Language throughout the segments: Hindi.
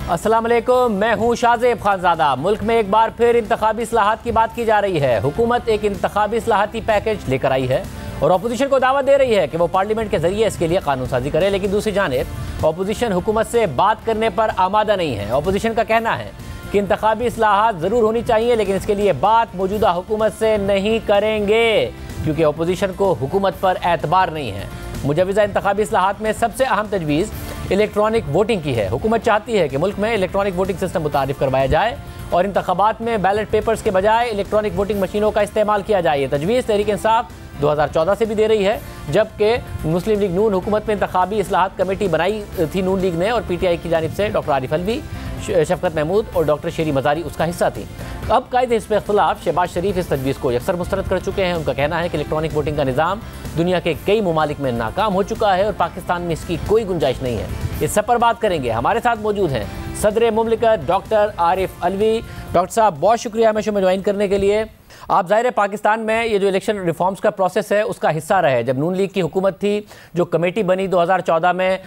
अस्सलाम वालेकुम, मैं हूं शाज़ेब खानज़ादा। मुल्क में एक बार फिर इंतखाबी इस्लाहात की बात की जा रही है। हुकूमत एक इंतखाबी इस्लाहाती पैकेज लेकर आई है और अपोजिशन को दावा दे रही है कि वो पार्लियामेंट के जरिए इसके लिए कानून साजी करे, लेकिन दूसरी जानिब अपोजिशन हुकूमत से बात करने पर आमादा नहीं है। अपोजिशन का कहना है कि इंतखाबी इस्लाहात ज़रूर होनी चाहिए, लेकिन इसके लिए बात मौजूदा हुकूमत से नहीं करेंगे क्योंकि अपोजिशन को हुकूमत पर एतबार नहीं है। मुजवज़ा इंतखाबी इस्लाहात में सबसे अहम तजवीज़ इलेक्ट्रॉनिक वोटिंग की है। हुकूमत चाहती है कि मुल्क में इलेक्ट्रॉनिक वोटिंग सिस्टम मुतारिफ करवाया जाए और इंतखाबात में बैलेट पेपर्स के बजाय इलेक्ट्रॉनिक वोटिंग मशीनों का इस्तेमाल किया जाए। ये तजवीज़ तहरीक इंसाफ 2014 से भी दे रही है, जबकि मुस्लिम लीग नून हुकूमत में इंतखाबी इस्लाहात कमेटी बनाई थी नून लीग ने और PTI की जानिब से डॉक्टर आरिफ अलवी, शफकत महमूद और डॉक्टर शेरी मज़ारी उसका हिस्सा थी। अब कायदे हिस्ब इख्तिलाफ शहबाज शरीफ इस तजवीज़ को यकसर मुस्तरद कर चुके हैं। उनका कहना है कि इलेक्ट्रॉनिक वोटिंग का निज़ाम दुनिया के कई ममालिक में नाकाम हो चुका है और पाकिस्तान में इसकी कोई गुंजाइश नहीं है। इस सब पर बात करेंगे। हमारे साथ मौजूद हैं सदर मुमलिकत डॉक्टर आरिफ अलवी। डॉक्टर साहब, बहुत शुक्रिया हमें शो में ज्वाइन करने के लिए। आप ज़ाहिर है पाकिस्तान में ये जो इलेक्शन रिफॉर्म्स का प्रोसेस है उसका हिस्सा रहे। जब नून लीग की हुकूमत थी, जो कमेटी बनी 2014 में,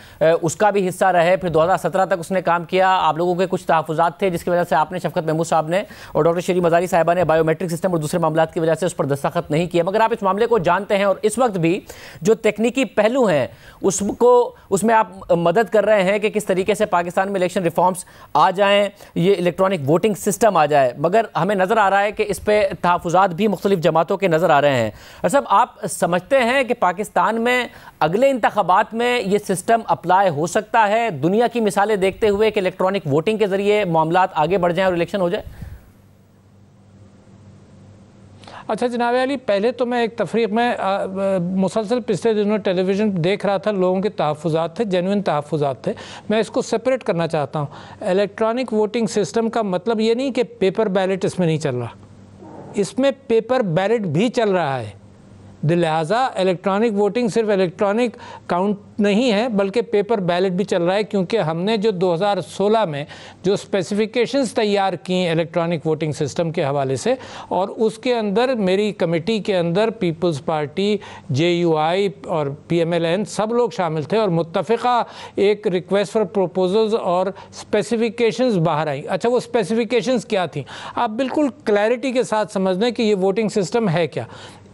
उसका भी हिस्सा रहे। फिर 2017 तक उसने काम किया। आप लोगों के कुछ तहफ़्फ़ुज़ात थे जिसकी वजह से आपने, शफकत महमूद साहब ने और डॉक्टर शेरी मज़ारी साहिबा ने बायोमेट्रिक सिस्टम और दूसरे मामलों की वजह से उस पर दस्तखत नहीं किए, मगर आप इस मामले को जानते हैं और इस वक्त भी जो तकनीकी पहलू हैं उसमें आप मदद कर रहे हैं कि किस तरीके से पाकिस्तान में इलेक्शन रिफॉर्म्स आ जाएँ, ये इलेक्ट्रॉनिक वोटिंग सिस्टम आ जाए। मगर हमें नज़र आ रहा है कि इस पर तहफ़्फ़ुज़ात भी मुख्तलिफ जमातों के नज़र आ रहे हैं। और सब आप समझते हैं कि पाकिस्तान में अगले इंतखाबात में ये सिस्टम अप्लाई हो सकता है, दुनिया की मिसालें देखते हुए, कि इलेक्ट्रॉनिक वोटिंग के जरिए मामलात आगे बढ़ जाएं और इलेक्शन हो जाए? अच्छा जनाब अली, पहले तो मैं एक तफरीक में मुसलसल पिछले दिनों टेलीविज़न देख रहा था, लोगों के तहफ़्फ़ुज़ात थे, जेन्युइन तहफ़्फ़ुज़ात थे। मैं इसको सेपरेट करना चाहता हूँ। इलेक्ट्रॉनिक वोटिंग सिस्टम का मतलब ये नहीं कि पेपर बैलेट इसमें नहीं चल रहा, इसमें पेपर बैलेट भी चल रहा है। लिहाजा इलेक्ट्रॉनिक वोटिंग सिर्फ इलेक्ट्रॉनिक काउंट नहीं है बल्कि पेपर बैलेट भी चल रहा है, क्योंकि हमने जो 2016 में जो स्पेसिफिकेशंस तैयार की इलेक्ट्रॉनिक वोटिंग सिस्टम के हवाले से, और उसके अंदर मेरी कमेटी के अंदर पीपल्स पार्टी, JUI और PMLN सब लोग शामिल थे और मुत्तफ़िक़ा एक रिक्वेस्ट फॉर प्रपोजल्स और स्पेसिफिकेशंस बाहर आई। अच्छा, वो स्पेसिफिकेशंस क्या थी? आप बिल्कुल क्लैरिटी के साथ समझ लें कि ये वोटिंग सिस्टम है क्या।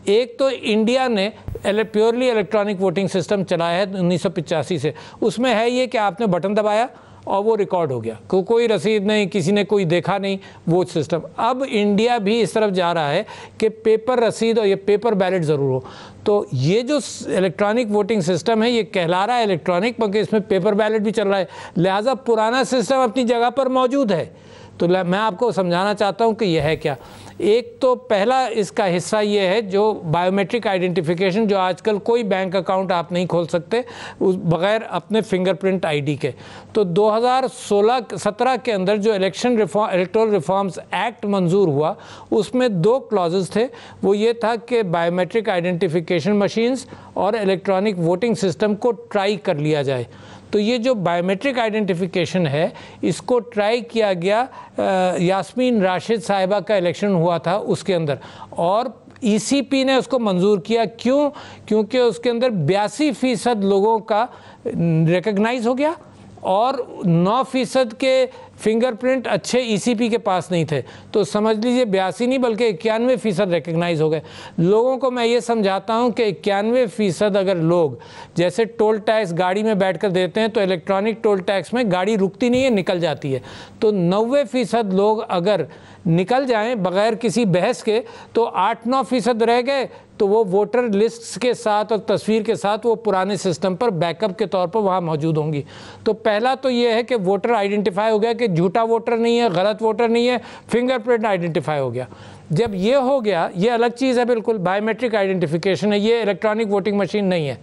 एक तो इंडिया ने प्योरली इलेक्ट्रॉनिक वोटिंग सिस्टम चलाया है 1985 से। उसमें है ये कि आपने बटन दबाया और वो रिकॉर्ड हो गया, कोई रसीद नहीं, किसी ने कोई देखा नहीं, वो सिस्टम। अब इंडिया भी इस तरफ जा रहा है कि पेपर रसीद और ये पेपर बैलेट ज़रूर हो। तो ये जो इलेक्ट्रॉनिक वोटिंग सिस्टम है ये कहला रहा है इलेक्ट्रॉनिक, मगर इसमें पेपर बैलेट भी चल रहा है। लिहाजा पुराना सिस्टम अपनी जगह पर मौजूद है। तो मैं आपको समझाना चाहता हूँ कि यह है क्या। एक तो पहला इसका हिस्सा ये है जो बायोमेट्रिक आइडेंटिफिकेशन, जो आजकल कोई बैंक अकाउंट आप नहीं खोल सकते उस बग़ैर अपने फिंगरप्रिंट ID के। तो 2016-17 के अंदर जो इलेक्टोरल रिफॉर्म्स एक्ट मंजूर हुआ, उसमें 2 क्लॉजेस थे। वो ये था कि बायोमेट्रिक आइडेंटिफिकेशन मशीन्स और इलेक्ट्रॉनिक वोटिंग सिस्टम को ट्राई कर लिया जाए। तो ये जो बायोमेट्रिक आइडेंटिफिकेशन है इसको ट्राई किया गया यास्मीन राशिद साहिबा का इलेक्शन हुआ था उसके अंदर, और ECP ने उसको मंजूर किया। क्यों? क्योंकि उसके अंदर 82% लोगों का रिकग्नाइज हो गया और 9% के फिंगरप्रिंट अच्छे ECP के पास नहीं थे। तो समझ लीजिए 82 नहीं बल्कि 91% रिकग्नाइज हो गए। लोगों को मैं ये समझाता हूँ कि 91% अगर लोग जैसे टोल टैक्स गाड़ी में बैठकर देते हैं तो इलेक्ट्रॉनिक टोल टैक्स में गाड़ी रुकती नहीं है, निकल जाती है। तो 90% लोग अगर निकल जाएं बग़ैर किसी बहस के तो 8-9% रह गए, तो वो वोटर लिस्ट के साथ और तस्वीर के साथ वो पुराने सिस्टम पर बैकअप के तौर पर वहाँ मौजूद होंगी। तो पहला तो ये है कि वोटर आइडेंटिफाई हो गया कि झूठा वोटर नहीं है, गलत वोटर नहीं है, फिंगरप्रिंट आइडेंटिफाई हो गया। जब ये हो गया, ये अलग चीज़ है, बिल्कुल बायोमेट्रिक आइडेंटिफिकेशन है, ये इलेक्ट्रॉनिक वोटिंग मशीन नहीं है।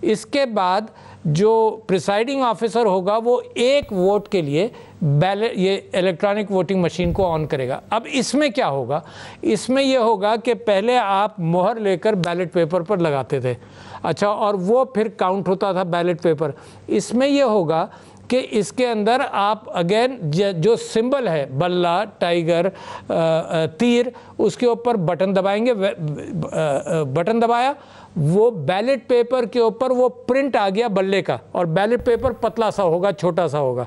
इसके बाद जो प्रिसाइडिंग ऑफिसर होगा वो एक वोट के लिए बैलेट ये इलेक्ट्रॉनिक वोटिंग मशीन को ऑन करेगा। अब इसमें क्या होगा? इसमें यह होगा कि पहले आप मोहर लेकर बैलेट पेपर पर लगाते थे, अच्छा, और वो फिर काउंट होता था बैलेट पेपर। इसमें यह होगा कि इसके अंदर आप अगेन जो सिंबल है बल्ला, टाइगर, तीर, उसके ऊपर बटन दबाएंगे। बटन दबाया, वो बैलेट पेपर के ऊपर वो प्रिंट आ गया बल्ले का, और बैलेट पेपर पतला सा होगा, छोटा सा होगा।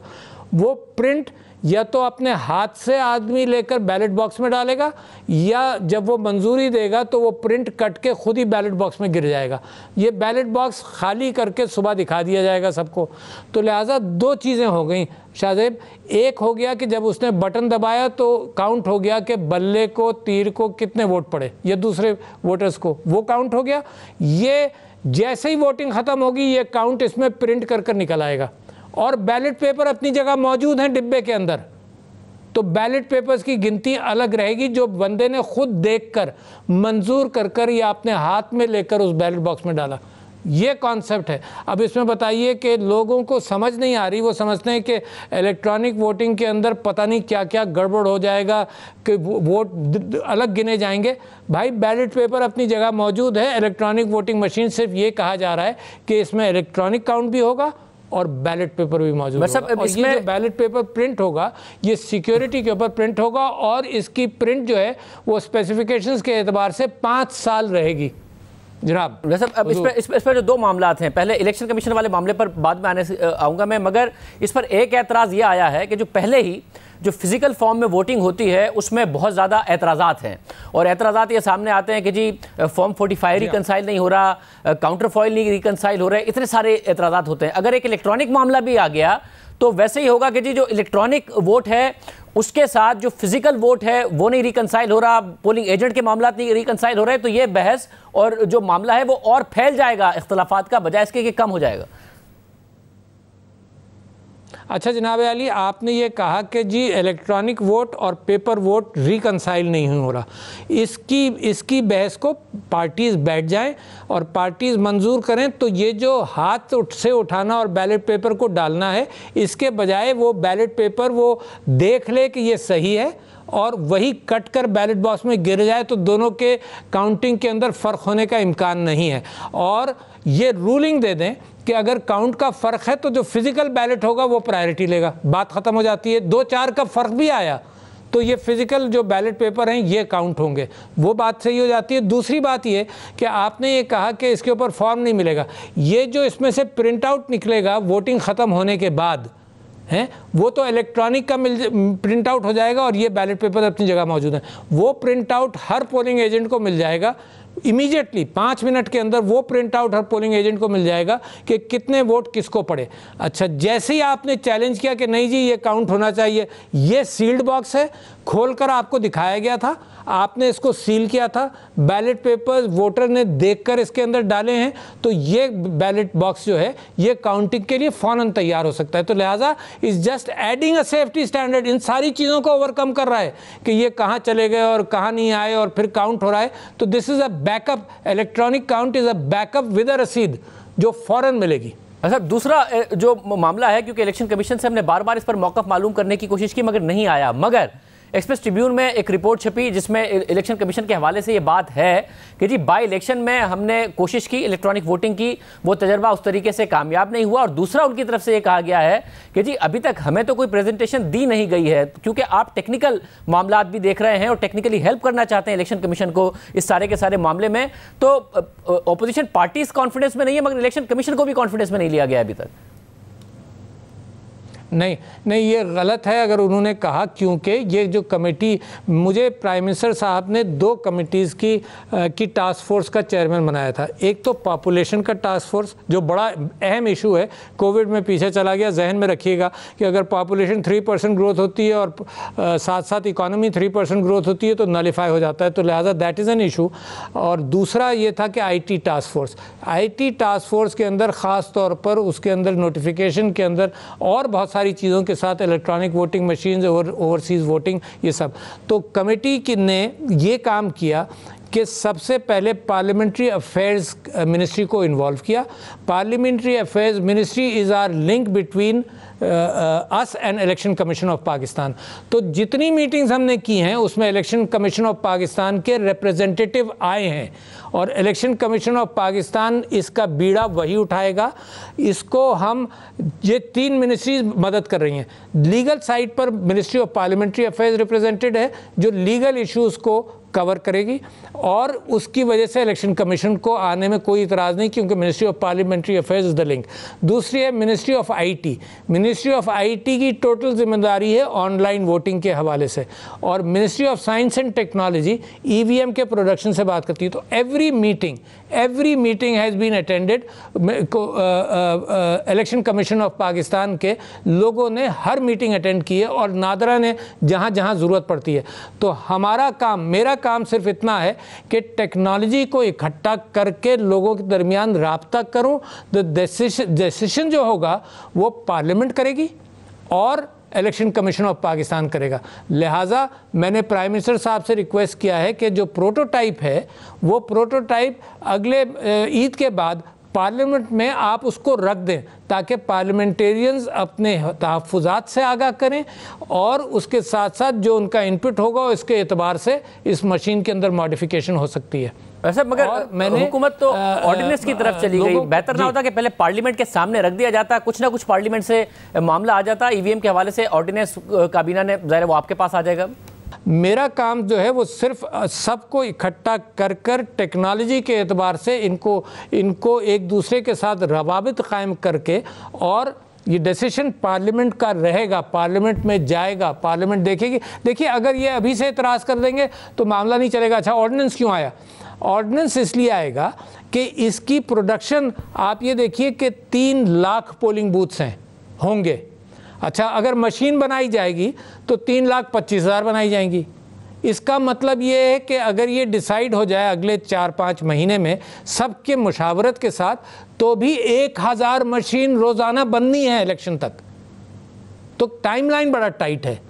वो प्रिंट या तो अपने हाथ से आदमी लेकर बैलेट बॉक्स में डालेगा, या जब वो मंजूरी देगा तो वो प्रिंट कट के खुद ही बैलेट बॉक्स में गिर जाएगा। ये बैलेट बॉक्स खाली करके सुबह दिखा दिया जाएगा सबको। तो लिहाजा दो चीज़ें हो गई शाहजेब, एक हो गया कि जब उसने बटन दबाया तो काउंट हो गया कि बल्ले को, तीर को कितने वोट पड़े या दूसरे वोटर्स को, वो काउंट हो गया। ये जैसे ही वोटिंग ख़त्म होगी ये काउंट इसमें प्रिंट कर कर निकल आएगा, और बैलेट पेपर अपनी जगह मौजूद हैं डिब्बे के अंदर। तो बैलेट पेपर्स की गिनती अलग रहेगी, जो बंदे ने खुद देखकर, मंजूर कर कर या अपने हाथ में लेकर उस बैलेट बॉक्स में डाला। ये कॉन्सेप्ट है। अब इसमें बताइए कि लोगों को समझ नहीं आ रही, वो समझते हैं कि इलेक्ट्रॉनिक वोटिंग के अंदर पता नहीं क्या क्या गड़बड़ हो जाएगा, कि वोट अलग गिने जाएंगे। भाई बैलेट पेपर अपनी जगह मौजूद है, इलेक्ट्रॉनिक वोटिंग मशीन सिर्फ ये कहा जा रहा है कि इसमें इलेक्ट्रॉनिक काउंट भी होगा और बैलेट पेपर भी मौजूद होगा। और ये जो बैलेट पेपर प्रिंट होगा ये सिक्योरिटी के ऊपर प्रिंट होगा, और इसकी प्रिंट जो है वो स्पेसिफिकेशंस के एतबार से 5 साल रहेगी जनाब। वैसे अब इस पर जो दो मामलात हैं, पहले इलेक्शन कमीशन वाले मामले पर बाद में आऊँगा मैं, मगर इस पर एक एतराज़ ये आया है कि जो पहले ही जो फिजिकल फॉर्म में वोटिंग होती है उसमें बहुत ज़्यादा एतराज़ात हैं, और एतराज़ात ये सामने आते हैं कि जी फॉर्म 45 रिकनसाइल नहीं हो रहा, काउंटर फॉइल नहीं रिकनसाइल हो रहे, इतने सारे एतराज़ात होते हैं। अगर एक इलेक्ट्रॉनिक मामला भी आ गया तो वैसे ही होगा कि जी जो इलेक्ट्रॉनिक वोट है उसके साथ जो फिजिकल वोट है वो नहीं रिकनसाइल हो रहा, पोलिंग एजेंट के मामला नहीं रिकनसाइल हो रहे, तो ये बहस और जो मामला है वो और फैल जाएगा इख्तलाफात का, बजाय इसके कि कम हो जाएगा। अच्छा जनाब अली, आपने ये कहा कि जी इलेक्ट्रॉनिक वोट और पेपर वोट रिकनसाइल नहीं हो रहा, इसकी बहस को पार्टीज़ बैठ जाएं और पार्टीज़ मंजूर करें, तो ये जो हाथ से उठाना और बैलेट पेपर को डालना है, इसके बजाय वो बैलेट पेपर वो देख ले कि ये सही है और वही कट कर बैलेट बॉक्स में गिर जाए, तो दोनों के काउंटिंग के अंदर फ़र्क होने का इम्कान नहीं है। और ये रूलिंग दे दें कि अगर काउंट का फ़र्क है तो जो फिज़िकल बैलेट होगा वो प्रायोरिटी लेगा, बात ख़त्म हो जाती है। 2-4 का फ़र्क भी आया तो ये फिज़िकल जो बैलेट पेपर हैं ये काउंट होंगे, वो बात सही हो जाती है। दूसरी बात ये कि आपने ये कहा कि इसके ऊपर फॉर्म नहीं मिलेगा, ये जो इसमें से प्रिंट आउट निकलेगा वोटिंग ख़त्म होने के बाद हैं, वो तो इलेक्ट्रॉनिक का प्रिंट आउट हो जाएगा और ये बैलेट पेपर अपनी जगह मौजूद है। वो प्रिंट आउट हर पोलिंग एजेंट को मिल जाएगा इमीडिएटली, 5 मिनट के अंदर वो प्रिंट आउट हर पोलिंग एजेंट को मिल जाएगा कि कितने वोट किसको पड़े। अच्छा, जैसे ही आपने चैलेंज किया कि नहीं जी ये काउंट होना चाहिए, ये सील्ड बॉक्स है, खोलकर आपको दिखाया गया था, आपने इसको सील किया था, बैलेट पेपर्स वोटर ने देखकर इसके अंदर डाले हैं, तो ये बैलेट बॉक्स जो है ये काउंटिंग के लिए फ़ौरन तैयार हो सकता है। तो लिहाजा is just adding a safety standard, इन सारी चीज़ों को ओवरकम कर रहा है कि ये कहाँ चले गए और कहाँ नहीं आए और फिर काउंट हो रहा है। तो this is a backup, electronic count is a backup with a रसीद जो फ़ौरन मिलेगी। अच्छा, दूसरा जो मामला है, क्योंकि इलेक्शन कमीशन से हमने बार बार इस पर मौक़िफ़ मालूम करने की कोशिश की मगर नहीं आया, मगर एक्सप्रेस ट्रिब्यून में एक रिपोर्ट छपी जिसमें इलेक्शन कमीशन के हवाले से ये बात है कि जी बाई इलेक्शन में हमने कोशिश की इलेक्ट्रॉनिक वोटिंग की, वो तजर्बा उस तरीके से कामयाब नहीं हुआ। और दूसरा उनकी तरफ से ये कहा गया है कि जी अभी तक हमें तो कोई प्रेजेंटेशन दी नहीं गई है, क्योंकि आप टेक्निकल मामलात भी देख रहे हैं और टेक्निकली हेल्प करना चाहते हैं इलेक्शन कमीशन को इस सारे के सारे मामले में। तो अपोजिशन पार्टीज कॉन्फिडेंस में नहीं है, मगर इलेक्शन कमीशन को भी कॉन्फिडेंस में नहीं लिया गया अभी तक। नहीं, ये गलत है अगर उन्होंने कहा, क्योंकि ये जो कमेटी, मुझे प्राइम मिनिस्टर साहब ने 2 कमेटीज़ की टास्क फोर्स का चेयरमैन बनाया था। एक तो पॉपुलेशन का टास्क फोर्स जो बड़ा अहम इशू है, कोविड में पीछे चला गया, जहन में रखिएगा कि अगर पॉपुलेशन 3% ग्रोथ होती है और साथ साथ इकॉनमी 3% ग्रोथ होती है तो नलिफाई हो जाता है, तो लिहाजा दैट इज़ एन इशू। और दूसरा ये था कि IT task force, IT task force के अंदर ख़ास तौर पर उसके अंदर नोटिफिकेशन के अंदर और बहुत सारी चीज़ों के साथ इलेक्ट्रॉनिक वोटिंग मशीन्स और ओवरसीज़ वोटिंग, ये सब। तो कमेटी ने ये काम किया कि सबसे पहले पार्लियामेंट्री अफेयर्स मिनिस्ट्री को इन्वॉल्व किया। Parliamentary affairs ministry is our link between us and Election Commission of Pakistan. तो जितनी मीटिंग्स हमने की हैं उसमें इलेक्शन कमीशन ऑफ पाकिस्तान के रिप्रेजेंटेटिव आए हैं और इलेक्शन कमीशन ऑफ पाकिस्तान इसका बीड़ा वही उठाएगा। इसको हम, ये 3 मिनिस्ट्रीज मदद कर रही हैं। लीगल साइड पर ministry of parliamentary affairs represented है जो लीगल इश्यूज़ को कवर करेगी, और उसकी वजह से इलेक्शन कमीशन को आने में कोई इतराज़ नहीं, क्योंकि ministry of parliamentary affairs is the link. दूसरी है ministry of IT. Ministry of IT की टोटल जिम्मेदारी है ऑनलाइन वोटिंग के हवाले से, और ministry of science and technology EVM के प्रोडक्शन से बात करती है। तो every meeting has been attended. Election Commission of Pakistan के लोगों ने हर मीटिंग अटेंड की है, और नादरा ने जहाँ जहाँ ज़रूरत पड़ती है। तो मेरा काम सिर्फ इतना है कि टेक्नोलॉजी को इकट्ठा करके लोगों के दरमियान राब्ता करूँ। डिसीजन जो होगा वो पार्लियामेंट करेगी और इलेक्शन कमीशन ऑफ पाकिस्तान करेगा। लिहाजा मैंने प्राइम मिनिस्टर साहब से रिक्वेस्ट किया है कि जो प्रोटोटाइप है वो प्रोटोटाइप अगले ईद के बाद पार्लियामेंट में आप उसको रख दें, ताकि पार्लियामेंटेरियंस अपने तहफ़्फ़ुज़ात से आगाह करें, और उसके साथ साथ जो उनका इनपुट होगा उसके एतबार से इस मशीन के अंदर मॉडिफिकेशन हो सकती है। वैसे मगर मैंने हुकूमत तो ऑर्डिनेंस की तरफ चली गई। बेहतर ना होता कि पहले पार्लियामेंट के सामने रख दिया जाता, कुछ ना कुछ पार्लियामेंट से मामला आ जाता, ईवीएम के हवाले से ऑर्डिनेंस काबीना ने ज़ाहिर वो आपके पास आ जाएगा। मेरा काम जो है वो सिर्फ सबको इकट्ठा कर कर टेक्नोलॉजी के एतबार से इनको एक दूसरे के साथ रवाबित कायम करके, और ये डिसीजन पार्लियामेंट का रहेगा, पार्लियामेंट में जाएगा, पार्लियामेंट देखेगी। देखिए, अगर ये अभी से इतराज़ कर देंगे तो मामला नहीं चलेगा। अच्छा, ऑर्डिनेंस क्यों आया? ऑर्डिनेंस इसलिए आएगा कि इसकी प्रोडक्शन, आप ये देखिए कि 3 लाख पोलिंग बूथ्स होंगे। अच्छा, अगर मशीन बनाई जाएगी तो 3,25,000 बनाई जाएंगी। इसका मतलब ये है कि अगर ये डिसाइड हो जाए अगले 4-5 महीने में सबके मुशावरत के साथ, तो भी 1,000 मशीन रोज़ाना बननी है इलेक्शन तक। तो टाइमलाइन बड़ा टाइट है।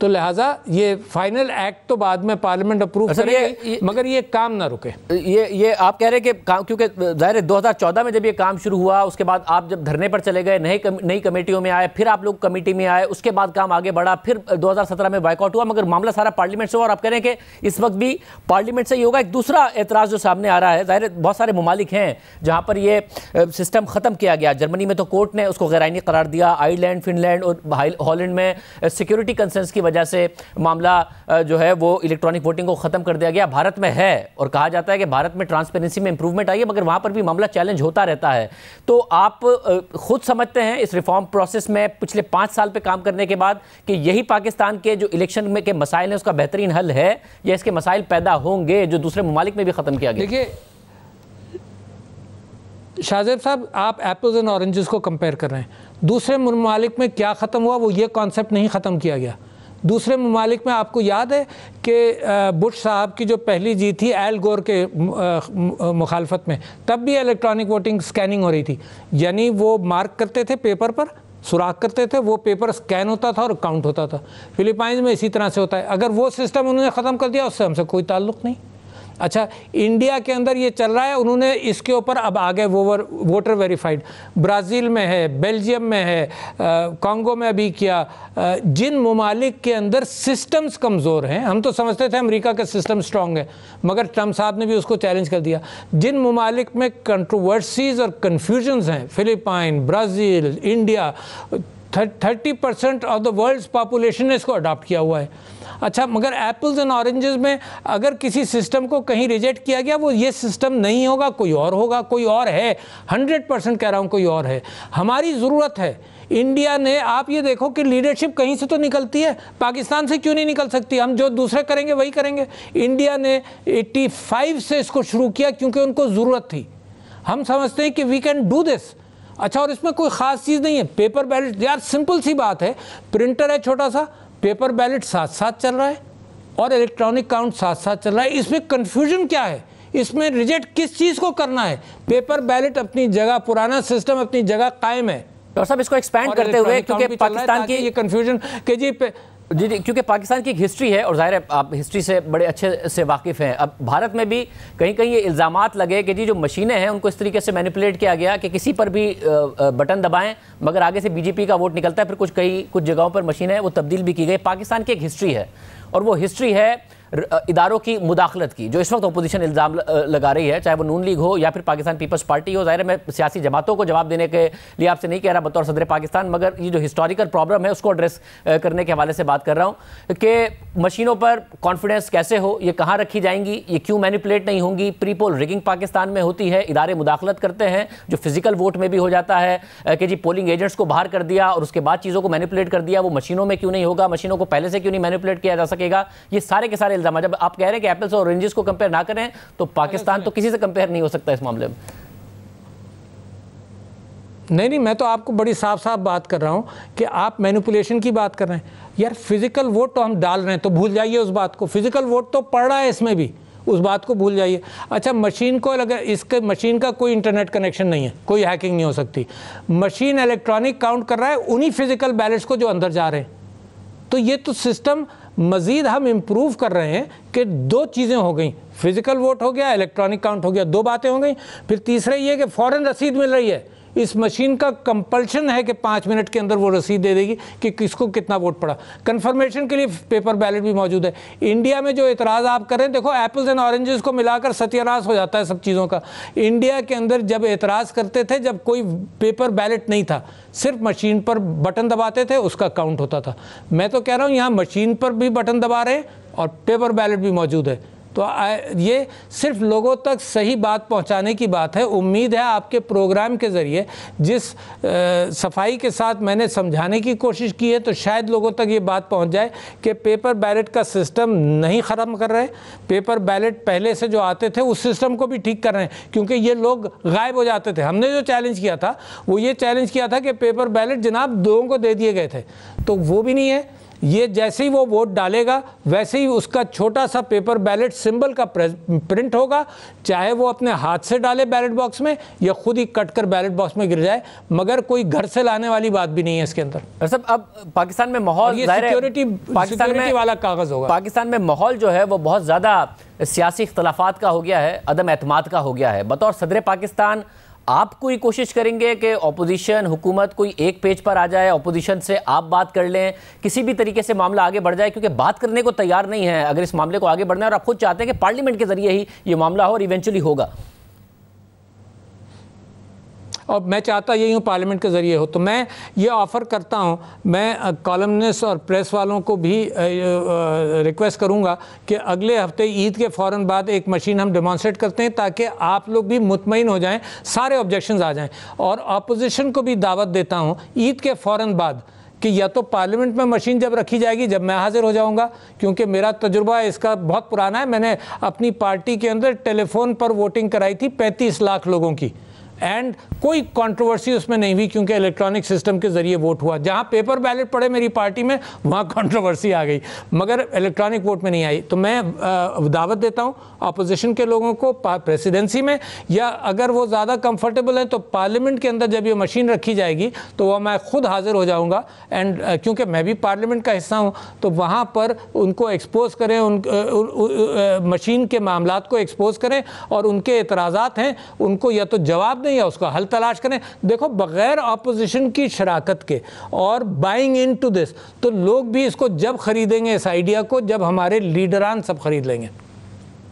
तो लिहाजा ये फाइनल एक्ट तो बाद में पार्लियामेंट अप्रूव करेगी, मगर ये काम ना रुके। ये आप कह रहे हैं कि क्योंकि ज़ाहिर है 2014 में जब ये काम शुरू हुआ, उसके बाद आप जब धरने पर चले गए, नई कमेटियों में आए, फिर आप लोग कमेटी में आए, उसके बाद काम आगे बढ़ा, फिर 2017 में बाइकआउट हुआ, मगर मामला सारा पार्लियामेंट से हुआ। और आप कह रहे हैं कि इस वक्त भी पार्लियामेंट से ही होगा। एक दूसरा एतराज़ जो सामने आ रहा है, ज़ाहिर है बहुत सारे ममालिक हैं जहाँ पर ये सिस्टम ख़त्म किया गया। जर्मनी में तो कोर्ट ने उसको गैर-आइनी करार दिया, आयरलैंड, फिनलैंड और हॉलैंड में सिक्योरिटी कंसर्न्स की वजह से मामला जो है वो इलेक्ट्रॉनिक वोटिंग को खत्म कर दिया गया। भारत में है और कहा जाता है कि भारत में ट्रांसपेरेंसी में इंप्रूवमेंट आई है, मगर वहां पर भी मामला चैलेंज होता रहता है। तो आप खुद समझते हैं इस रिफॉर्म प्रोसेस में पिछले 5 साल पे काम करने के बाद कि यही पाकिस्तान के जो इलेक्शन में के मसाइल हैं उसका बेहतरीन हल है, या इसके मसाइल पैदा होंगे जो दूसरे ममालिक में भी खत्म किया गया? देखिए शाहजेब साहब, आप एप्पल्स एंड ऑरेंजेस को कंपेयर कर रहे हैं। दूसरे ममालिक में क्या ख़त्म हुआ, वो ये कॉन्सेप्ट नहीं ख़त्म किया गया। दूसरे ममालिक में आपको याद है कि बुश साहब की जो पहली जीत थी एल गोर के मुखालफत में, तब भी इलेक्ट्रॉनिक वोटिंग स्कैनिंग हो रही थी। यानी वो मार्क करते थे पेपर पर, सुराख करते थे, वो पेपर स्कैन होता था और काउंट होता था। फिलीपाइंस में इसी तरह से होता है। अगर वो सिस्टम उन्होंने ख़त्म कर दिया, उससे हमसे कोई ताल्लुक़ नहीं। अच्छा, इंडिया के अंदर ये चल रहा है, उन्होंने इसके ऊपर अब आगे वोटर वेरीफाइड ब्राज़ील में है, बेल्जियम में है, कॉन्गो में अभी किया। जिन ममालिक के अंदर सिस्टम्स कमज़ोर हैं, हम तो समझते थे अमेरिका का सिस्टम स्ट्रॉन्ग है, मगर ट्रम्प साहब ने भी उसको चैलेंज कर दिया। जिन ममालिक में कंट्रोवर्सीज और कन्फ्यूजन्स हैं, Philippine, Brazil, India, 30% of the world's population ने इसको अडॉप्ट किया हुआ है। अच्छा, मगर एप्पल्स एंड ऑरेंजेस में अगर किसी सिस्टम को कहीं रिजेक्ट किया गया, वो ये सिस्टम नहीं होगा, कोई और होगा, कोई और है। 100% कह रहा हूँ, कोई और है। हमारी ज़रूरत है। इंडिया ने, आप ये देखो कि लीडरशिप कहीं से तो निकलती है, पाकिस्तान से क्यों नहीं निकल सकती? हम जो दूसरे करेंगे वही करेंगे। इंडिया ने 85 से इसको शुरू किया क्योंकि उनको ज़रूरत थी। हम समझते हैं कि वी कैन डू दिस। अच्छा, और इसमें कोई ख़ास चीज़ नहीं है। पेपर बैलेट, यार सिंपल सी बात है, प्रिंटर है छोटा सा, पेपर बैलेट साथ साथ चल रहा है और इलेक्ट्रॉनिक काउंट साथ साथ चल रहा है। इसमें कन्फ्यूजन क्या है? इसमें रिजेक्ट किस चीज़ को करना है? पेपर बैलेट अपनी जगह, पुराना सिस्टम अपनी जगह कायम है। डॉक्टर साहब, इसको एक्सपैंड करते हुए, क्योंकि पाकिस्तान की ये कन्फ्यूजन कि जी, क्योंकि पाकिस्तान की एक हिस्ट्री है और जाहिर है आप हिस्ट्री से बड़े अच्छे से वाकिफ़ हैं। अब भारत में भी कहीं कहीं ये इल्ज़ामात लगे कि जी जो मशीनें हैं उनको इस तरीके से मैनिपुलेट किया गया कि किसी पर भी बटन दबाएं मगर आगे से बीजेपी का वोट निकलता है। फिर कुछ जगहों पर मशीनें वो तब्दील भी की गई। पाकिस्तान की एक हिस्ट्री है और वो हिस्ट्री है इदारों की मुदाखलत की, जो इस वक्त अपोजिशन इल्ज़ाम लगा रही है, चाहे वो नून लीग हो या फिर पाकिस्तान पीपल्स पार्टी हो। ज़ाहिर है मैं सियासी जमातों को जवाब देने के लिए आपसे नहीं कह रहा बतौर सदर पाकिस्तान, मगर ये जो हिस्टोरिकल प्रॉब्लम है उसको एड्रेस करने के हवाले से बात कर रहा हूँ कि मशीनों पर कॉन्फिडेंस कैसे हो, ये कहाँ रखी जाएंगी, ये क्यों मैनिपुलेट नहीं होंगी। प्री पोल रिगिंग पाकिस्तान में होती है, इदारे मुदाखलत करते हैं, जो फिजिकल वोट में भी हो जाता है कि जी पोलिंग एजेंट्स को बाहर कर दिया और उसके बाद चीज़ों को मैनिपुलेट कर दिया, वो मशीनों में क्यों नहीं होगा, मशीनों को पहले से क्यों नहीं मैनिपुलेट किया जा सकेगा। ये सारे के सारे इल्जाम, जब आप कह रहे हैं कि एप्पल्स और ऑरेंजेस को कंपेयर ना करें तो पाकिस्तान तो किसी से कंपेयर नहीं हो सकता इस मामले में। नहीं, मैं तो आपको बड़ी साफ साफ बात कर रहा हूं कि आप मैनिपुलेशन की बात कर रहे हैं। यार फिजिकल वोट तो हम डाल रहे हैं, तो भूल जाइए उस बात को। फिजिकल वोट तो पड़ रहा है इसमें भी, उस बात को भूल जाइए। अच्छा, मशीन को अगर इसके मशीन का कोई इंटरनेट कनेक्शन नहीं है, कोई हैकिंग नहीं हो सकती, मशीन इलेक्ट्रॉनिक काउंट कर रहा है उन्हीं फिजिकल बैलेट्स को जो अंदर जा रहे हैं। तो ये तो सिस्टम मजीद हम इम्प्रूव कर रहे हैं कि दो चीज़ें हो गई, फिजिकल वोट हो गया, इलेक्ट्रॉनिक काउंट हो गया, दो बातें हो गई। फिर तीसरा ये कि फ़ौरन रसीद मिल रही है। इस मशीन का कंपल्शन है कि 5 मिनट के अंदर वो रसीद दे देगी कि किसको कितना वोट पड़ा। कंफर्मेशन के लिए पेपर बैलेट भी मौजूद है। इंडिया में जो इतराज़ आप कर रहे हैं, देखो एप्पल्स एंड ऑरेंजेस को मिलाकर सत्यानाश हो जाता है सब चीज़ों का। इंडिया के अंदर जब एतराज़ करते थे, जब कोई पेपर बैलेट नहीं था, सिर्फ मशीन पर बटन दबाते थे, उसका काउंट होता था। मैं तो कह रहा हूँ यहाँ मशीन पर भी बटन दबा रहे हैं और पेपर बैलेट भी मौजूद है। तो ये सिर्फ लोगों तक सही बात पहुंचाने की बात है। उम्मीद है आपके प्रोग्राम के ज़रिए जिस सफाई के साथ मैंने समझाने की कोशिश की है, तो शायद लोगों तक ये बात पहुंच जाए कि पेपर बैलेट का सिस्टम नहीं ख़त्म कर रहे। पेपर बैलेट पहले से जो आते थे उस सिस्टम को भी ठीक कर रहे हैं, क्योंकि ये लोग गायब हो जाते थे। हमने जो चैलेंज किया था वो ये चैलेंज किया था कि पेपर बैलेट जनाब लोगों को दे दिए गए थे, तो वो भी नहीं है। ये जैसे ही वो वोट डालेगा वैसे ही उसका छोटा सा पेपर बैलेट सिंबल का प्रिंट होगा, चाहे वो अपने हाथ से डाले बैलेट बॉक्स में या खुद ही कट कर बैलेट बॉक्स में गिर जाए, मगर कोई घर से लाने वाली बात भी नहीं है इसके अंदर। सब अब पाकिस्तान में माहौल सिक्योरिटी वाला कागज होगा। पाकिस्तान में माहौल जो है वो बहुत ज़्यादा सियासी इख्तलाफात का हो गया है, अदम एतमाद का हो गया है। बतौर सदर पाकिस्तान आप कोई कोशिश करेंगे कि अपोजिशन हुकूमत कोई एक पेज पर आ जाए, अपोजिशन से आप बात कर लें, किसी भी तरीके से मामला आगे बढ़ जाए, क्योंकि बात करने को तैयार नहीं है अगर इस मामले को आगे बढ़ना है, और आप खुद चाहते हैं कि पार्लियामेंट के जरिए ही ये मामला हो और इवेंचुअली होगा। और मैं चाहता यही हूँ पार्लियामेंट के ज़रिए हो। तो मैं ये ऑफ़र करता हूँ, मैं कॉलमनिस्ट और प्रेस वालों को भी रिक्वेस्ट करूँगा कि अगले हफ्ते ईद के फ़ौरन बाद एक मशीन हम डेमॉन्स्ट्रेट करते हैं, ताकि आप लोग भी मुतमईन हो जाएं, सारे ऑब्जेक्शंस आ जाएं। और अपोजिशन को भी दावत देता हूँ ईद के फ़ौरन बाद कि या तो पार्लियामेंट में मशीन जब रखी जाएगी, जब मैं हाजिर हो जाऊंगा, क्योंकि मेरा तजुर्बा इसका बहुत पुराना है। मैंने अपनी पार्टी के अंदर टेलीफोन पर वोटिंग कराई थी 35 लाख लोगों की, एंड कोई कंट्रोवर्सी उसमें नहीं हुई, क्योंकि इलेक्ट्रॉनिक सिस्टम के ज़रिए वोट हुआ। जहां पेपर बैलेट पड़े मेरी पार्टी में, वहां कंट्रोवर्सी आ गई, मगर इलेक्ट्रॉनिक वोट में नहीं आई। तो मैं दावत देता हूं अपोजिशन के लोगों को प्रेसिडेंसी में, या अगर वो ज़्यादा कंफर्टेबल है तो पार्लियामेंट के अंदर जब ये मशीन रखी जाएगी तो वह मैं खुद हाजिर हो जाऊँगा। एंड क्योंकि मैं भी पार्लियामेंट का हिस्सा हूँ, तो वहाँ पर उनको एक्सपोज करें, मशीन के मामलात को एक्सपोज करें, और उनके एतराज़ात हैं उनको या तो जवाब या उसका हल तलाश करें। देखो, बगैर ऑपोजिशन की शराकत के और बाइंग इन टू दिस, तो लोग भी इसको जब खरीदेंगे, इस आइडिया को, जब हमारे लीडरान सब खरीद लेंगे।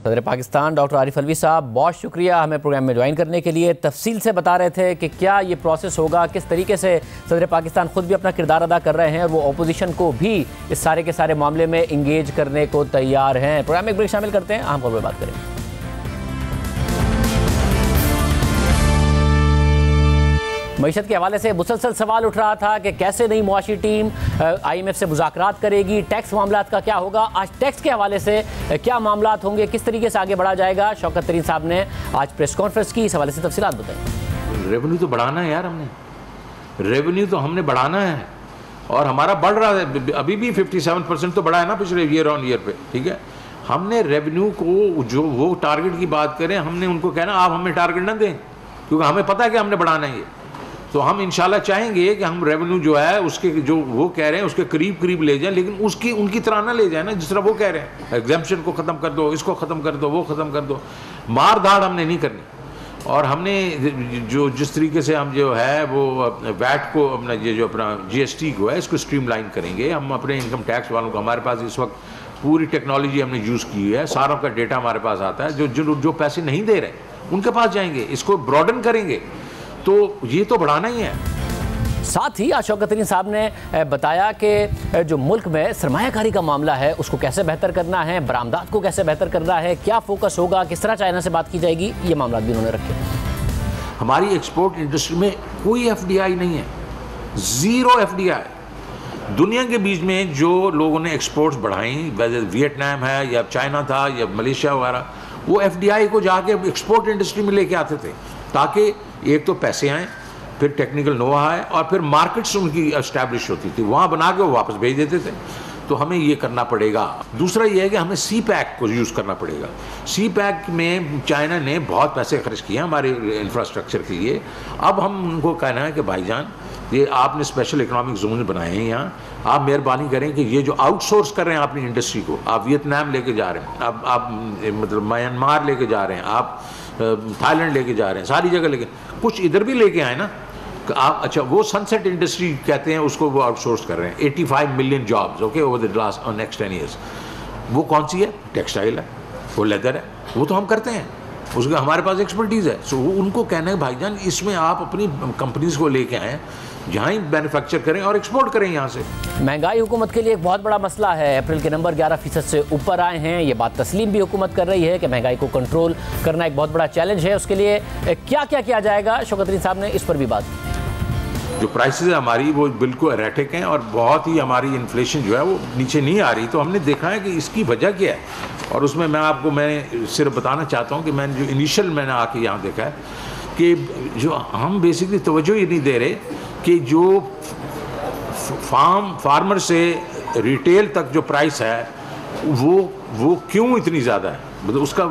सदर पाकिस्तान डॉक्टर आरिफ अलवी साहब, बहुत शुक्रिया हमें प्रोग्राम में ज्वाइन करने के लिए। तफसील से बता रहे थे कि क्या ये प्रोसेस होगा, किस तरीके से सदर पाकिस्तान खुद भी अपना किरदार अदा कर रहे हैं और वो अपोजिशन को भी इस सारे के सारे मामले में इंगेज करने को तैयार हैं। प्रोग्राम में एक ब्रेक शामिल करते हैं, आम तौर पर बात करें। मईशत के हवाले से मुसलसल सवाल उठ रहा था कि कैसे नई मुआशी टीम IMF से मुज़ाकरात करेगी, टैक्स मामलात का क्या होगा। आज टैक्स के हवाले से क्या मामलात होंगे, किस तरीके से आगे बढ़ा जाएगा, शौकत तरीन साहब ने आज प्रेस कॉन्फ्रेंस की, इस हवाले से तफसीलात बताई। रेवेन्यू तो बढ़ाना है यार, हमने रेवेन्यू तो हमने बढ़ाना है, और हमारा बढ़ रहा है। अभी भी 57% तो बढ़ा है ना पिछले ईयर ऑन ईयर पे, ठीक है। हमने रेवेन्यू को जो वो टारगेट की बात करें, हमने उनको कहना आप हमें टारगेट न दें, क्योंकि हमें पता है कि हमने बढ़ाना है ये। तो हम इंशाल्लाह चाहेंगे कि हम रेवेन्यू जो है उसके जो वो कह रहे हैं उसके करीब करीब ले जाएं, लेकिन उसकी उनकी तरह ना ले जाए ना जिस तरह वो कह रहे हैं एग्जाम्पशन को ख़त्म कर दो, इसको ख़त्म कर दो, वो ख़त्म कर दो। मार धाड़ हमने नहीं करनी, और हमने जो जिस तरीके से हम जो है वो वैट को अपना ये जो अपना GST को है इसको स्ट्रीमलाइन करेंगे। हम अपने इनकम टैक्स वालों को, हमारे पास इस वक्त पूरी टेक्नोलॉजी हमने यूज़ की है, सारों का डेटा हमारे पास आता है। जो पैसे नहीं दे रहे उनके पास जाएंगे, इसको ब्रॉडन करेंगे, तो ये तो बढ़ाना ही है। साथ ही आज शौकत तरीन साहब ने बताया कि जो मुल्क में सरमायाकारी का मामला है उसको कैसे बेहतर करना है, बरामदात को कैसे बेहतर करना है, क्या फोकस होगा, किस तरह चाइना से बात की जाएगी, ये मामला भी उन्होंने रखे। हमारी एक्सपोर्ट इंडस्ट्री में कोई FDI नहीं है, ज़ीरो FDI। दुनिया के बीच में जो लोगों ने एक्सपोर्ट्स बढ़ाई, वैसे वियतनाम है या चाइना था या मलेशिया वगैरह, वो FDI को जाके एक्सपोर्ट इंडस्ट्री में लेके आते थे, ताकि एक तो पैसे आएँ, फिर टेक्निकल नोहा है, और फिर मार्केट्स उनकी एस्टैब्लिश होती थी, वहाँ बना के वो वापस भेज देते थे। तो हमें ये करना पड़ेगा। दूसरा ये है कि हमें CPEC को यूज़ करना पड़ेगा। CPEC में चाइना ने बहुत पैसे खर्च किए हमारे इंफ्रास्ट्रक्चर के लिए। अब हम उनको कहना है कि भाईजान, ये आपने स्पेशल इकोनॉमिक जोन बनाए हैं यहाँ, आप मेहरबानी करें कि ये जो आउटसोर्स कर रहे हैं अपनी इंडस्ट्री को, आप वियतनाम लेके जा रहे हैं, आप मतलब म्यांमार लेके जा रहे हैं, आप थाईलैंड लेके जा रहे हैं, सारी जगह लेके, कुछ इधर भी लेके आए ना आप। अच्छा, वो सनसेट इंडस्ट्री कहते हैं उसको, वो आउटसोर्स कर रहे हैं 85 million jobs, okay, over the last next 10 years. वो कौन सी है? टेक्सटाइल है, वो लेदर है, वो तो हम करते हैं, उसका हमारे पास एक्सपर्टीज़ है। सो उनको कहना है भाईजान, इसमें आप अपनी कंपनीज को लेके आएँ, जहाँ ही मैन्युफैक्चर करें और एक्सपोर्ट करें यहाँ से। महंगाई हुकूमत के लिए एक बहुत बड़ा मसला है। अप्रैल के नंबर 11% से ऊपर आए हैं। ये बात तस्लीम भी हुकूमत कर रही है कि महंगाई को कंट्रोल करना एक बहुत बड़ा चैलेंज है। उसके लिए क्या क्या किया जाएगा, शौकत तरीन साहब ने इस पर भी बात की। जो प्राइसेस है हमारी वो बिल्कुल एरेटिक हैं, और बहुत ही हमारी इन्फ्लेशन जो है वो नीचे नहीं आ रही। तो हमने देखा है कि इसकी वजह क्या है, और उसमें मैं सिर्फ बताना चाहता हूँ कि मैंने जो इनिशियल मैंने आके यहाँ देखा है कि जो हम बेसिकली तवज्जो ही नहीं दे रहे कि जो फार्मर से रिटेल तक जो प्राइस है वो क्यों इतनी ज़्यादा है। मतलब उसका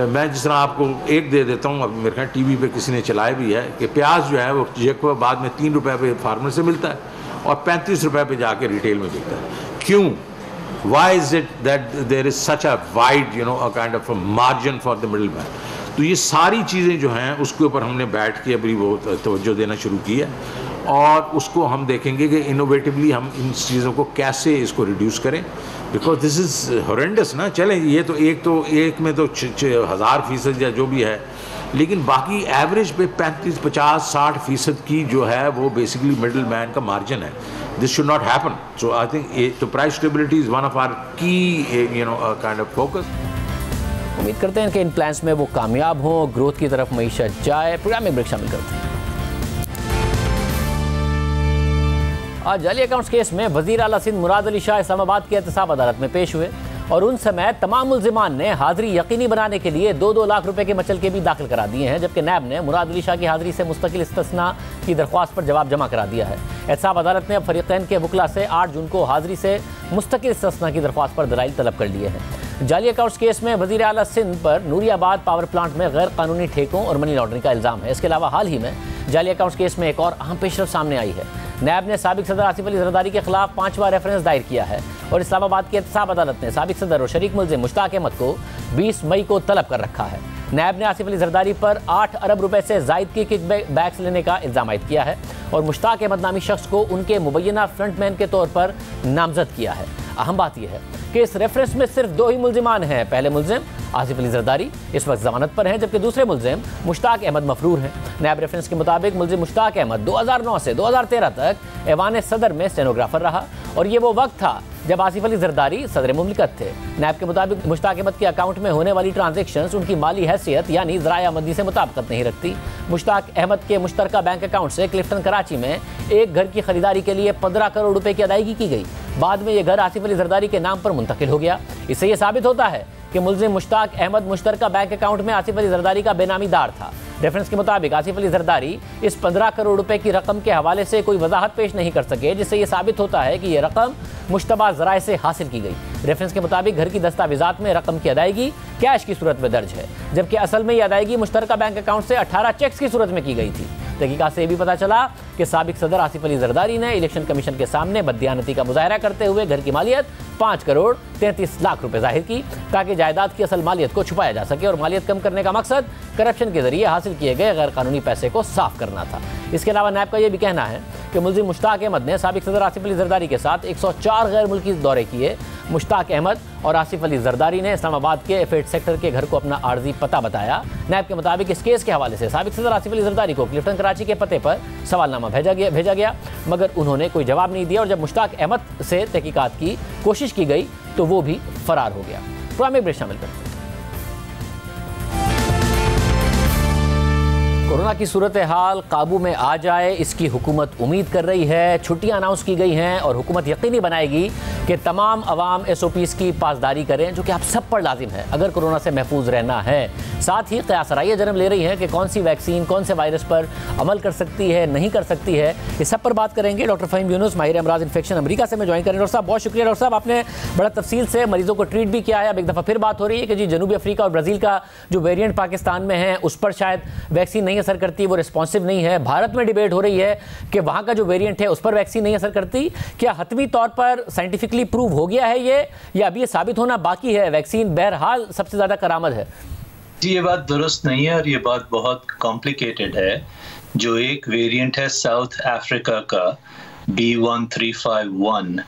मैं जिस तरह आपको एक दे देता हूँ, अब मेरे ख्याल टीवी पे किसी ने चलाया भी है कि प्याज जो है वो बाद में 3 रुपये पे फार्मर से मिलता है और 35 रुपये पे जाके रिटेल में बिकता है। क्यों? Why is it that there is such a wide, a kind of a margin for the middleman? तो ये सारी चीज़ें जो हैं उसके ऊपर हमने बैठ के अभी वो तवज्जो देना शुरू की है, और उसको हम देखेंगे कि इनोवेटिवली हम इन चीज़ों को कैसे इसको रिड्यूस करें, बिकॉज दिस इज़ हॉरेंडस ना। चलें, ये तो एक में तो 1000% या जो भी है, लेकिन बाकी एवरेज पे 35, 50, 60% की जो है वो बेसिकली मिडिल मैन का मार्जिन है। This should not happen. So I think तो price stability is one of our key kind of focus. उम्मीद करते हैं कि इन प्लान्स में वो कामयाब हों, ग्रोथ की तरफ मईशत जाए। प्रोग्राम में ब्रेक शामिल करते हैं। आज जाली अकाउंट्स केस में वजीर आला सिंध मुराद अली शाह इस्लामाबाद की एहतसाब अदालत में पेश हुए, और उन समय तमाम मुल्जिमान ने हाजिरी यकीनी बनाने के लिए 2-2 लाख रुपए के मचलके भी दाखिल करा दिए हैं, जबकि नैब ने मुराद अली शाह की हाजिरी से मुस्तकिल इस्तिस्ना की दरख्वास्त पर जवाब जमा करा दिया है। एहतसाब अदालत ने अब फरीकैन के वकला से 8 जून को हाजिरी से मुस्तकिल इस्तिस्ना की दरख्वास्त पर दलाइल तलब कर लिए हैं। जाली अकाउंट्स केस में वजीर आला सिंध पर नूरियाबाद पावर प्लांट में गैर कानूनी ठेकों और मनी लॉन्ड्रिंग का इल्ज़ाम है। इसके अलावा हाल ही में जाली अकाउंट्स केस में एक और अहम पेशरफ सामने आई है। नैब ने साबिक सदर आसिफ अली जरदारी के खिलाफ 5वां रेफरेंस दायर किया है, और इस्लामाबाद की एहतसाब अदालत ने साबिक सदर और शरीक मुल्जिम मुश्ताक अहमद को 20 मई को तलब कर रखा है। नैब ने आसिफ अली जरदारी पर 8 अरब रुपए से जायद की किकबैक्स लेने का इल्ज़ाम आयद किया है, और मुश्ताक अहमद नामी शख्स को उनके मुबैना फ्रंटमैन के तौर पर नामजद किया है। अहम बात यह है कि इस रेफरेंस में सिर्फ 2 ही मुल्जिमान हैं। पहले मुल्जिम आसिफ अली जरदारी इस वक्त जमानत पर हैं, जबकि दूसरे मुल्जिम मुश्ताक अहमद मफरूर हैं। नैब रेफरेंस के मुताबिक मुल्जिम मुश्ताक अहमद 2009 से 2013 तक ऐवान सदर में स्टेनोग्राफर रहा, और ये वो वक्त था जब आसिफ अली जरदारी सदर मुमलिकत थे। नैब के मुताबिक मुश्ताक अहमद के अकाउंट में होने वाली ट्रांजेक्शन्स उनकी माली हैसियत यानी ज़राए आमदनी से मुताबिकत नहीं रखती। मुश्ताक अहमद के मुश्तरका बैंक अकाउंट से क्लिफ्टन कराची में एक घर की खरीदारी के लिए 15 करोड़ रुपए की अदायगी की गई। बाद में यह घर आसिफ अली जरदारी के नाम पर मुंतकिल हो गया। इससे यह साबित होता है कि मुल्जिम मुश्ताक अहमद मुश्तरका बैंक अकाउंट में आसिफ अली जरदारी का बेनामीदार था। रेफरेंस के मुताबिक आसिफ अली जरदारी इस 15 करोड़ रुपए की रकम के हवाले से कोई वजाहत पेश नहीं कर सके, जिससे यह साबित होता है कि यह रकम मुश्तबा ज़राए से हासिल की गई। रेफरेंस के मुताबिक घर की दस्तावेजात में रकम की अदायगी कैश की सूरत में दर्ज है, जबकि असल में यह अदायगी मुश्तरका बैंक अकाउंट से 18 चेक्स की सूरत में की गई थी। तहकीकात से यह भी पता चला कि साबिक सदर आसिफ अली जरदारी ने इलेक्शन कमीशन के सामने बददियानती का मुजाहरा करते हुए घर की मालियत 5 करोड़ 33 लाख रुपए जाहिर की, ताकि जायदाद की असल मालियत को छुपाया जा सके, और मालियत कम करने का मकसद करप्शन के जरिए हासिल किए गए गैर कानूनी पैसे को साफ करना था। इसके अलावा नैब का यह भी कहना है कि मुल्जिम मुश्ताक अहमद ने साबिक सदर आसिफ अली जरदारी के साथ 104 गैर मुल्की दौरे किए, मुश्ताक अहमद और आसिफ अली जरदारी ने इस्लामाबाद के F8 सेक्टर के घर को अपना आर्जी पता बताया। नैब के मुताबिक इस केस के हवाले से साबिक सदर आसिफ अली जरदारी को क्लिफ्टन कराची के पते पर सवालनामा भेजा गया, मगर उन्होंने कोई जवाब नहीं दिया और जब मुश्ताक अहमद से तहकीकात की कोशिश की गई तो वो भी फरार हो गया। प्रोग्राम में ब्रेक शामिल करते हैं। कोरोना की सूरत हाल काबू में आ जाए, इसकी हुकूमत उम्मीद कर रही है। छुट्टियां अनाउंस की गई हैं और हुकूमत यकीनी बनाएगी कि तमाम अवाम SOPs की पासदारी करें, जो कि आप सब पर लाजिम है अगर कोरोना से महफूज रहना है। साथ ही क़यासराइयाँ जन्म ले रही हैं कि कौन सी वैक्सीन कौन से वायरस पर अमल कर सकती है, नहीं कर सकती है। इस सब पर बात करेंगे। डॉक्टर फ़हीम यूनुस, माहिर अमराज इन्फेक्शन, अमेरिका से मैं ज्वाइन करें। डॉक्टर साहब बहुत शुक्रिया। डॉक्टर साहब आपने बड़ा तफसील से मरीजों को ट्रीट भी किया है। अब एक दफ़ा फिर बात हो रही है कि जी जनूबी अफ्रीका और ब्राज़ील का जो वेरिएंट पाकिस्तान में है उस पर शायद वैक्सीन नहीं असर करती, वो रिस्पॉन्सिव नहीं है। भारत में डिबेट हो रही है कि वहाँ का जो वेरिएंट है उस पर वैक्सीन नहीं असर करती। क्या हतमी तौर पर साइंटिफिकली प्रूव हो गया है ये, या अभी ये साबित होना बाकी है? वैक्सीन बहरहाल सबसे ज़्यादा करामद है। जी ये बात दुरुस्त नहीं है और ये बात बहुत कॉम्प्लिकेटेड है। जो एक वेरिएंट है साउथ अफ्रीका का B1351,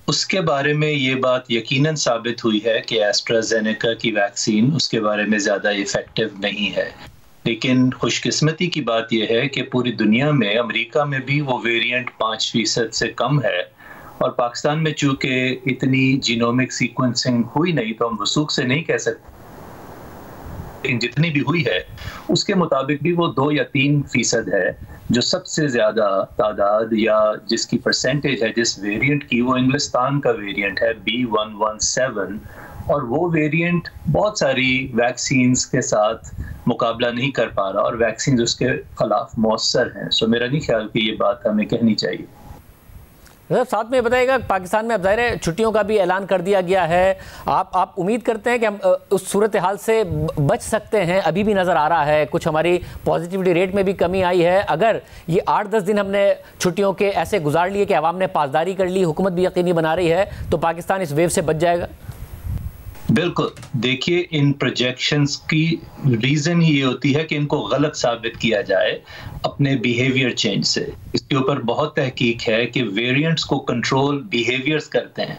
उसके बारे में ये बात यकीनन साबित हुई है कि एस्ट्राजेनेका की वैक्सीन उसके बारे में ज़्यादा इफ़ेक्टिव नहीं है। लेकिन खुशकिस्मती की बात यह है कि पूरी दुनिया में, अमेरिका में भी वो वेरिएंट 5% से कम है और पाकिस्तान में चूँकि इतनी जीनोमिक सीक्वेंसिंग हुई नहीं तो हम वसूख से नहीं कह सकते, लेकिन जितनी भी हुई है उसके मुताबिक भी वो 2 या 3% है। जो सबसे ज़्यादा तादाद या जिसकी परसेंटेज है जिस वेरिएंट की, वो इंग्लिस्तान का वेरिएंट है B117 और वो वेरिएंट बहुत सारी वैक्सीन्स के साथ मुकाबला नहीं कर पा रहा और वैक्सीन उसके खिलाफ मौसर हैं। सो मेरा नहीं ख्याल कि ये बात हमें कहनी चाहिए। साथ में बताइएगा, पाकिस्तान में अब ज़ाहिर है छुट्टियों का भी ऐलान कर दिया गया है। आप उम्मीद करते हैं कि हम उस सूरत हाल से बच सकते हैं? अभी भी नज़र आ रहा है कुछ हमारी पॉजिटिविटी रेट में भी कमी आई है। अगर ये 8-10 दिन हमने छुट्टियों के ऐसे गुजार लिए कि आवाम ने पासदारी कर ली, हुकूमत भी यकीनी बना रही है, तो पाकिस्तान इस वेव से बच जाएगा? बिल्कुल। देखिए, इन प्रोजेक्शंस की रीज़न ही ये होती है कि इनको गलत साबित किया जाए अपने बिहेवियर चेंज से। इसके ऊपर बहुत तहकीक है कि वेरिएंट्स को कंट्रोल बिहेवियर्स करते हैं।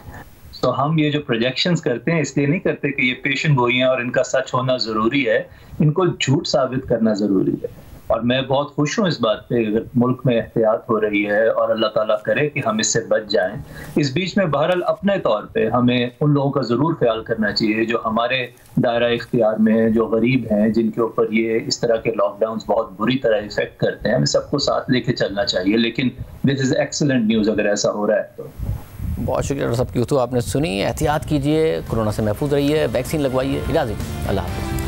तो हम ये जो प्रोजेक्शंस करते हैं इसलिए नहीं करते कि ये पेशेंट गोई हैं और इनका सच होना ज़रूरी है, इनको झूठ साबित करना ज़रूरी है। और मैं बहुत खुश हूँ इस बात पे, अगर मुल्क में एहतियात हो रही है और अल्लाह ताला करे कि हम इससे बच जाएं। इस बीच में बहरहाल अपने तौर पे हमें उन लोगों का ज़रूर ख्याल करना चाहिए जो हमारे दायरा इख्तियार में, जो गरीब हैं, जिनके ऊपर ये इस तरह के लॉकडाउन्स बहुत बुरी तरह इफेक्ट करते हैं। हमें सबको साथ लेके चलना चाहिए। लेकिन दिस इज़ एक्सीलेंट न्यूज़ अगर ऐसा हो रहा है तो। बहुत शुक्रिया डॉक्टर साहब की गुफ्तगू आपने सुनी। एहतियात कीजिए, कोरोना से महफूज रहिए, वैक्सीन लगवाइए। इजाज़त, अल्लाह हाफ़िज़।